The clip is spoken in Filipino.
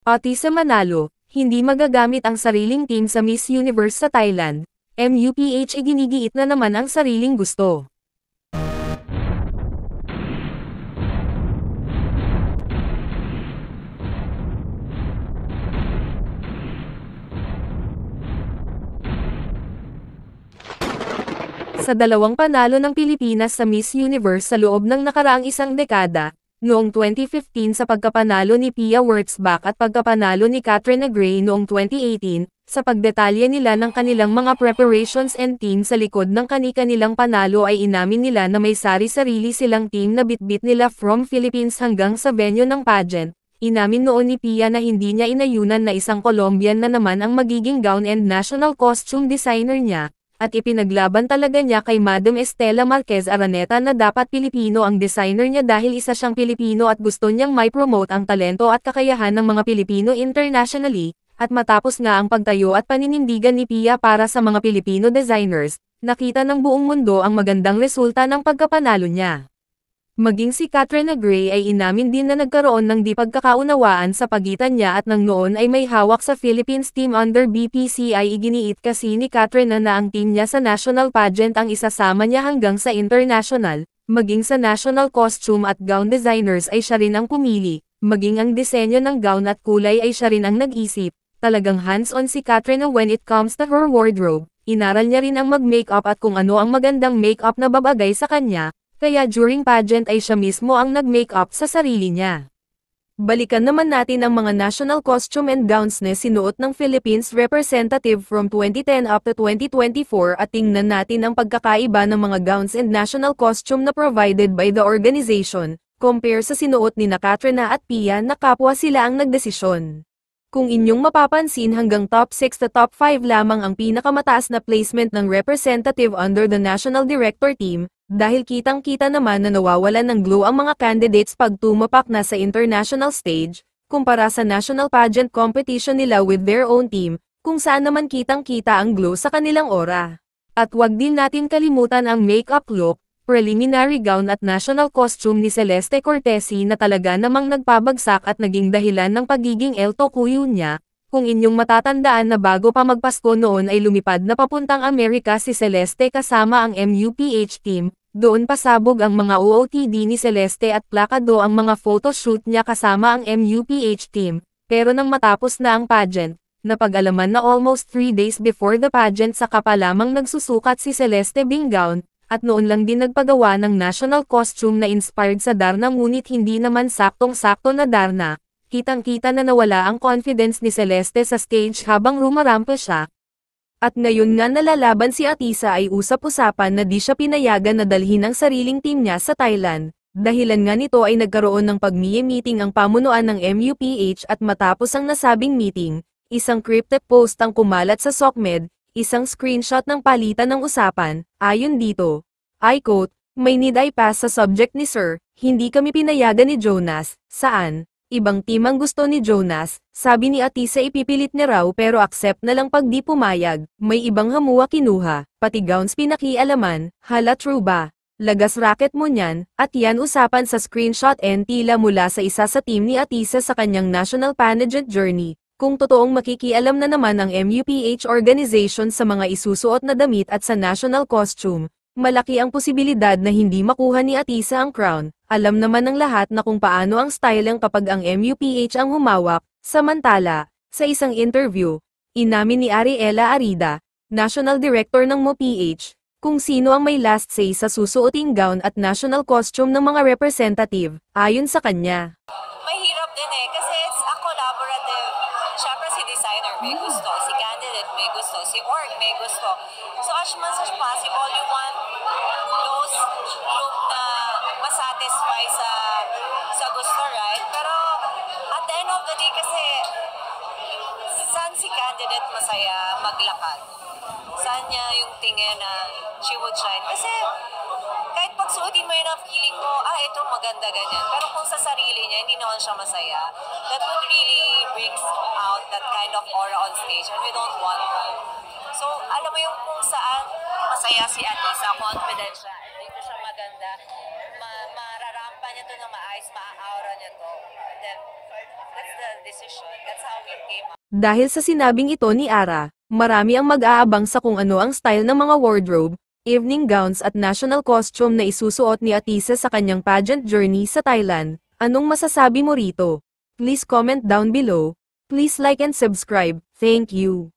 Atisa Manalo, hindi magagamit ang sariling team sa Miss Universe sa Thailand. MUPH iginigiit na naman ang sariling gusto. Sa dalawang panalo ng Pilipinas sa Miss Universe sa loob ng nakaraang isang dekada, noong 2015 sa pagkapanalo ni Pia Wurtzbach at pagkapanalo ni Katrina Gray noong 2018, sa pagdetalye nila ng kanilang mga preparations and team sa likod ng kani-kanilang panalo ay inamin nila na may sari-sarili silang team na bitbit nila from Philippines hanggang sa venue ng pageant. Inamin noon ni Pia na hindi niya inayunan na isang Colombian na naman ang magiging gown and national costume designer niya, at ipinaglaban talaga niya kay Madam Estela Marquez Araneta na dapat Pilipino ang designer niya dahil isa siyang Pilipino at gusto niyang may promote ang talento at kakayahan ng mga Pilipino internationally, at matapos nga ang pagtayo at paninindigan ni Pia para sa mga Pilipino designers, nakita ng buong mundo ang magandang resulta ng pagkapanalo niya. Maging si Katrina Gray ay inamin din na nagkaroon ng di pagkakaunawaan sa pagitan niya at nang noon ay may hawak sa Philippines team under BPCI. Iginiit kasi ni Katrina na ang team niya sa national pageant ang isasama niya hanggang sa international, maging sa national costume at gown designers ay siya rin ang pumili, maging ang disenyo ng gown at kulay ay siya rin ang nag-isip. Talagang hands-on si Katrina when it comes to her wardrobe. Inaral niya rin ang mag-makeup at kung ano ang magandang makeup na babagay sa kanya. Kaya during pageant ay siya mismo ang nag-makeup sa sarili niya. Balikan naman natin ang mga national costume and gowns na sinuot ng Philippines representative from 2010 up to 2024 at tingnan natin ang pagkakaiba ng mga gowns and national costume na provided by the organization, compare sa sinuot ni Katrina at Pia na kapwa sila ang nagdesisyon. Kung inyong mapapansin hanggang top 6 to top 5 lamang ang pinakamataas na placement ng representative under the national director team, dahil kitang-kita naman na nawawalan ng glow ang mga candidates pag tumapak na sa international stage, kumpara sa national pageant competition nila with their own team, kung saan naman kitang-kita ang glow sa kanilang aura. At wag din natin kalimutan ang makeup look, preliminary gown at national costume ni Celeste Cortesi na talaga namang nagpabagsak at naging dahilan ng pagiging El Tocuyo niya. Kung inyong matatandaan na bago pa magpasko noon ay lumipad na papuntang Amerika si Celeste kasama ang MUPH team, doon pasabog ang mga OOTD ni Celeste at plakado ang mga photoshoot niya kasama ang MUPH team, pero nang matapos na ang pageant, napag-alaman na almost 3 days before the pageant saka pa lamang nagsusukat si Celeste Bing gown, at noon lang din nagpagawa ng national costume na inspired sa Darna ngunit hindi naman saktong-sakto na Darna. Kitang-kita na nawala ang confidence ni Celeste sa stage habang rumarampa siya. At ngayon nga nalalaban si Atisa ay usap-usapan na di siya pinayagan na dalhin ang sariling team niya sa Thailand. Dahilan nga nito ay nagkaroon ng pag-meeting ang pamunuan ng MUPH at matapos ang nasabing meeting, isang cryptic post ang kumalat sa SOCMED, isang screenshot ng palitan ng usapan, ayon dito. I quote, "May need I pass sa subject ni Sir, hindi kami pinayagan ni Jonas, saan? Ibang team ang gusto ni Jonas, sabi ni Atisa ipipilit ni raw pero accept na lang pag di pumayag, may ibang hamuwa kinuha, pati gowns pinakialaman, hala true ba? Lagas racket mo niyan, at yan usapan sa screenshot and tila mula sa isa sa team ni Atisa sa kanyang national pageant journey. Kung totoong makikialam na naman ang MUPH organization sa mga isusuot na damit at sa national costume, malaki ang posibilidad na hindi makuha ni Atisa ang crown. Alam naman ng lahat na kung paano ang styling kapag ang MUPH ang humawak. Samantala, sa isang interview, inamin ni Ariela Arida, National Director ng MUPH, kung sino ang may last say sa susuoting gown at national costume ng mga representative, ayon sa kanya. Mahirap din kasi it's a collaborative. Siyempre si designer may gusto, si candidate may gusto, si org may gusto. So as much as possible, you want those group na masatisfy sa gusto, right? Pero at the end of the day kasi, saan si candidate masaya maglakad? Saan niya yung tingin na she would shine? Kasi kahit pagsuotin mo yun ang feeling mo, ito maganda ganyan. Pero kung sa sarili niya, hindi naman siya masaya, that would really bring out that kind of aura on stage and we don't want that. So, alam mo yung kung saan masaya si Atisa, confident siya, and dito siya maganda, mararampa niya to na maayos, maa-aura niya to. Then, that's the decision. That's how we came up. Dahil sa sinabing ito ni Ara, marami ang mag-aabang sa kung ano ang style ng mga wardrobe, evening gowns at national costume na isusuot ni Atisa sa kanyang pageant journey sa Thailand. Anong masasabi mo rito? Please comment down below. Please like and subscribe. Thank you.